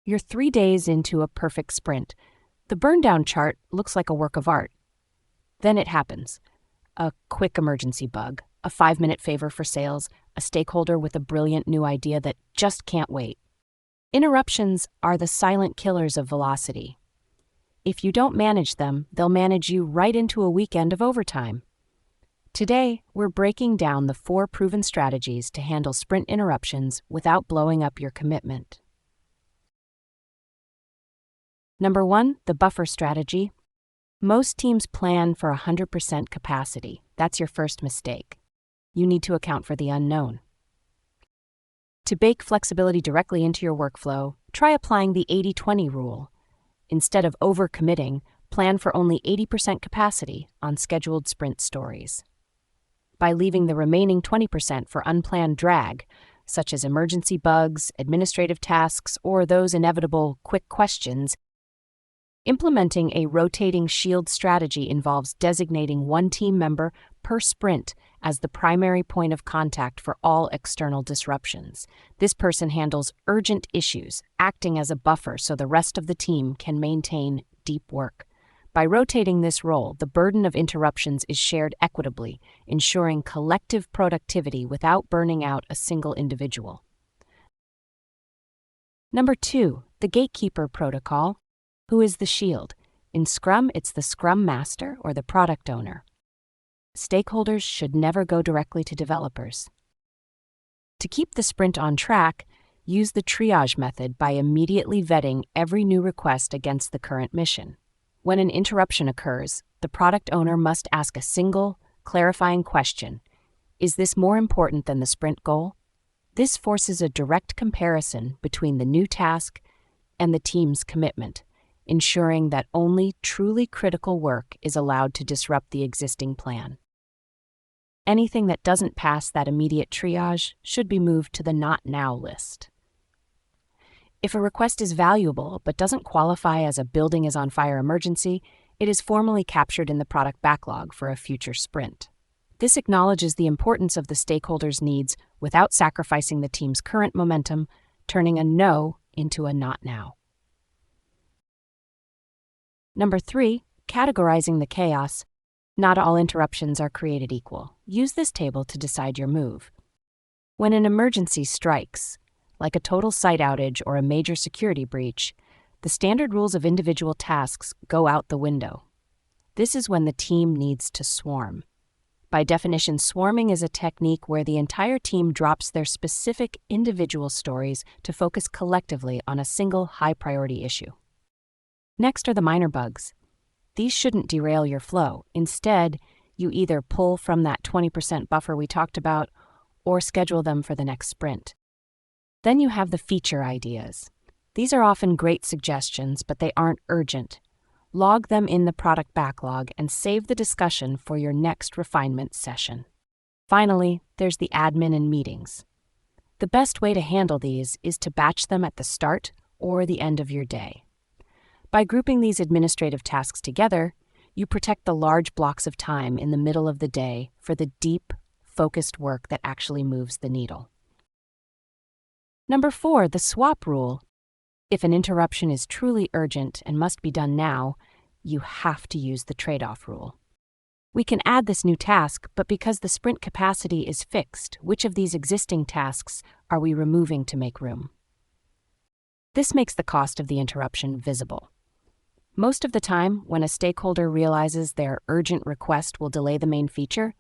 You're 3 days into a perfect sprint. The Burndown Chart looks like a work of art. Then it happens. A quick emergency bug, a 5-minute favor for sales, a stakeholder with a brilliant new idea that just can't wait. Interruptions are the silent killers of velocity. If you don't manage them, they'll manage you right into a weekend of overtime. Today, we're breaking down the 4 proven strategies to handle sprint interruptions without blowing up your commitment. Number 1, the buffer strategy. Most teams plan for 100% capacity. That's your first mistake. You need to account for the unknown. To bake flexibility directly into your workflow, try applying the 80-20 rule. Instead of overcommitting, plan for only 80% capacity on scheduled sprint stories. By leaving the remaining 20% for unplanned drag, such as emergency bugs, administrative tasks, or those inevitable quick questions, implementing a rotating shield strategy involves designating one team member per sprint as the primary point of contact for all external disruptions. This person handles urgent issues, acting as a buffer so the rest of the team can maintain deep work. By rotating this role, the burden of interruptions is shared equitably, ensuring collective productivity without burning out a single individual. Number 2, the gatekeeper protocol. Who is the shield? In Scrum, it's the Scrum Master or the product owner. Stakeholders should never go directly to developers. To keep the sprint on track, use the Triage Method by immediately vetting every new request against the current mission. When an interruption occurs, the product owner must ask a single, clarifying question. Is this more important than the sprint goal? This forces a direct comparison between the new task and the team's commitment, ensuring that only truly critical work is allowed to disrupt the existing plan. Anything that doesn't pass that immediate triage should be moved to the Not Now list. If a request is valuable but doesn't qualify as a building is on fire emergency, it is formally captured in the product backlog for a future sprint. This acknowledges the importance of the stakeholders' needs without sacrificing the team's current momentum, turning a no into a not now. Number 3, categorizing the chaos. Not all interruptions are created equal. Use this table to decide your move. When an emergency strikes, like a total site outage or a major security breach, the standard rules of individual tasks go out the window. This is when the team needs to swarm. By definition, swarming is a technique where the entire team drops their specific individual stories to focus collectively on a single high-priority issue. Next are the minor bugs. These shouldn't derail your flow. Instead, you either pull from that 20% buffer we talked about or schedule them for the next sprint. Then you have the feature ideas. These are often great suggestions, but they aren't urgent. Log them in the product backlog and save the discussion for your next refinement session. Finally, there's the admin and meetings. The best way to handle these is to batch them at the start or the end of your day. By grouping these administrative tasks together, you protect the large blocks of time in the middle of the day for the deep, focused work that actually moves the needle. Number 4, the swap rule. If an interruption is truly urgent and must be done now, you have to use the trade-off rule. We can add this new task, but because the sprint capacity is fixed, which of these existing tasks are we removing to make room? This makes the cost of the interruption visible. Most of the time, when a stakeholder realizes their urgent request will delay the main feature,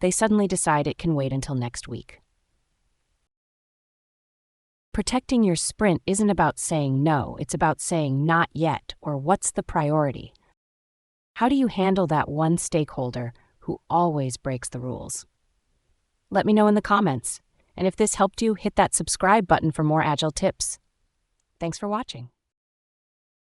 they suddenly decide it can wait until next week. Protecting your sprint isn't about saying no, it's about saying not yet or what's the priority. How do you handle that one stakeholder who always breaks the rules? Let me know in the comments. And if this helped you, hit that subscribe button for more Agile tips. Thanks for watching.